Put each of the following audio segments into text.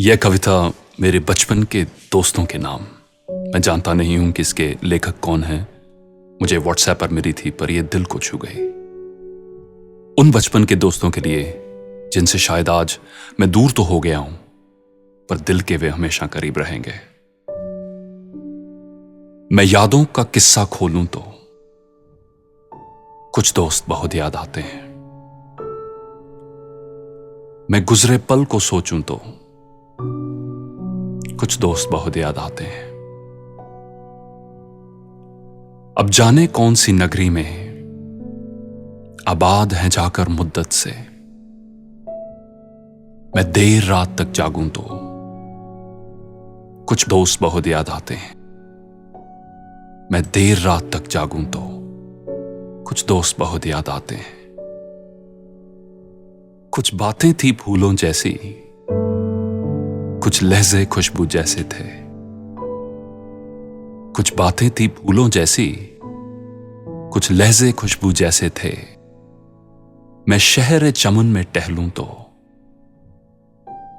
यह कविता मेरे बचपन के दोस्तों के नाम। मैं जानता नहीं हूं कि इसके लेखक कौन है। मुझे व्हाट्सएप पर मिली थी, पर यह दिल को छू गई। उन बचपन के दोस्तों के लिए जिनसे शायद आज मैं दूर तो हो गया हूं, पर दिल के वे हमेशा करीब रहेंगे। मैं यादों का किस्सा खोलूं तो कुछ दोस्त बहुत याद आते हैं। मैं गुजरे पल को सोचूं तो कुछ दोस्त बहुत याद आते हैं। अब जाने कौन सी नगरी में आबाद हैं जाकर मुद्दत से, मैं देर रात तक जागूं तो कुछ दोस्त बहुत याद आते हैं। मैं देर रात तक जागूं तो कुछ दोस्त बहुत याद आते हैं। कुछ बातें थी फूलों जैसी, कुछ लहजे खुशबू जैसे थे। कुछ बातें थी फूलों जैसी, कुछ लहजे खुशबू जैसे थे। मैं शहर चमन में टहलूं तो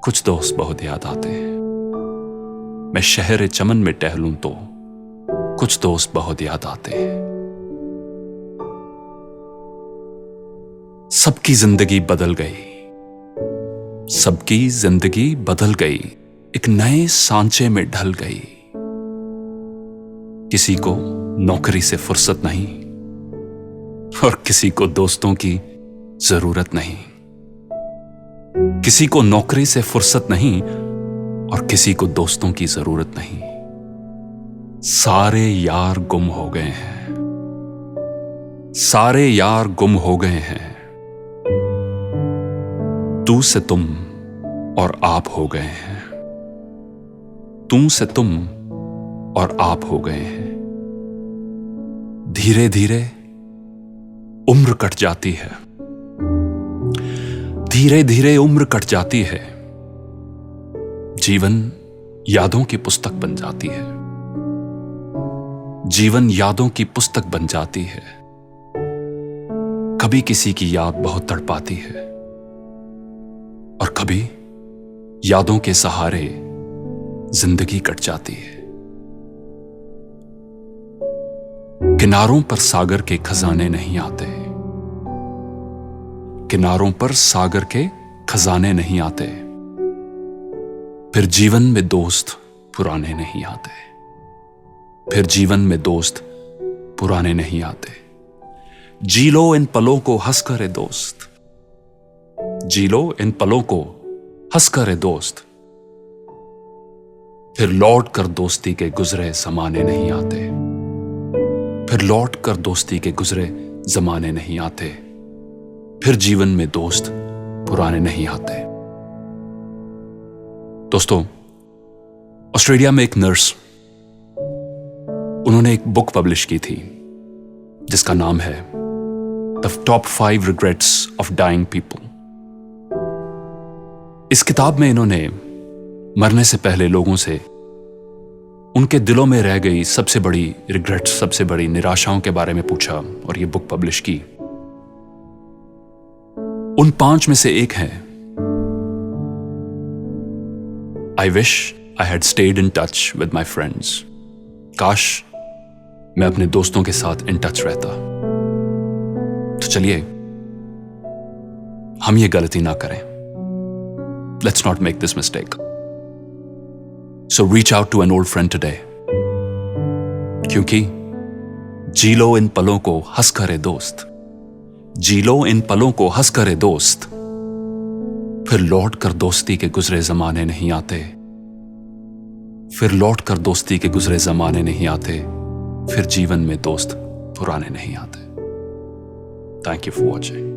कुछ दोस्त बहुत याद आते हैं। मैं शहर चमन में टहलूं तो कुछ दोस्त बहुत याद आते हैं। सबकी जिंदगी बदल गई, सबकी जिंदगी बदल गई, एक नए सांचे में ढल गई। किसी को नौकरी से फुर्सत नहीं और किसी को दोस्तों की जरूरत नहीं। किसी को नौकरी से फुर्सत नहीं और किसी को दोस्तों की जरूरत नहीं। सारे यार गुम हो गए हैं, सारे यार गुम हो गए हैं। तू से तुम और आप हो गए हैं, तू से तुम और आप हो गए हैं। धीरे धीरे उम्र कट जाती है, धीरे धीरे उम्र कट जाती है। जीवन यादों की पुस्तक बन जाती है, जीवन यादों की पुस्तक बन जाती है। कभी किसी की याद बहुत तड़पाती है और कभी यादों के सहारे जिंदगी कट जाती है। किनारों पर सागर के खजाने नहीं आते, किनारों पर सागर के खजाने नहीं आते। फिर जीवन में दोस्त पुराने नहीं आते, फिर जीवन में दोस्त पुराने नहीं आते। जी लो इन पलों को हंसकर ए दोस्त, जी लो इन पलों को हंसकर ए दोस्त। फिर लौट कर दोस्ती के गुजरे जमाने नहीं आते, फिर लौट कर दोस्ती के गुजरे जमाने नहीं आते। फिर जीवन में दोस्त पुराने नहीं आते। दोस्तों, ऑस्ट्रेलिया में एक नर्स, उन्होंने एक बुक पब्लिश की थी जिसका नाम है the top 5 regrets of dying people. इस किताब में इन्होंने मरने से पहले लोगों से उनके दिलों में रह गई सबसे बड़ी रिग्रेट्स, सबसे बड़ी निराशाओं के बारे में पूछा और ये बुक पब्लिश की। उन 5 में से एक है, I wish I had stayed in touch with my friends. काश मैं अपने दोस्तों के साथ इन टच रहता। तो चलिए हम ये गलती ना करें। Let's not make this mistake. So reach out to an old friend today. क्योंकि जी लो इन पलों को हंसकर ए दोस्त, जी लो इन पलों को हंसकर ए दोस्त। फिर लौट कर दोस्ती के गुजरे जमाने नहीं आते, फिर लौट कर दोस्ती के गुजरे जमाने नहीं आते। फिर जीवन में दोस्त पुराने नहीं आते। Thank you for watching.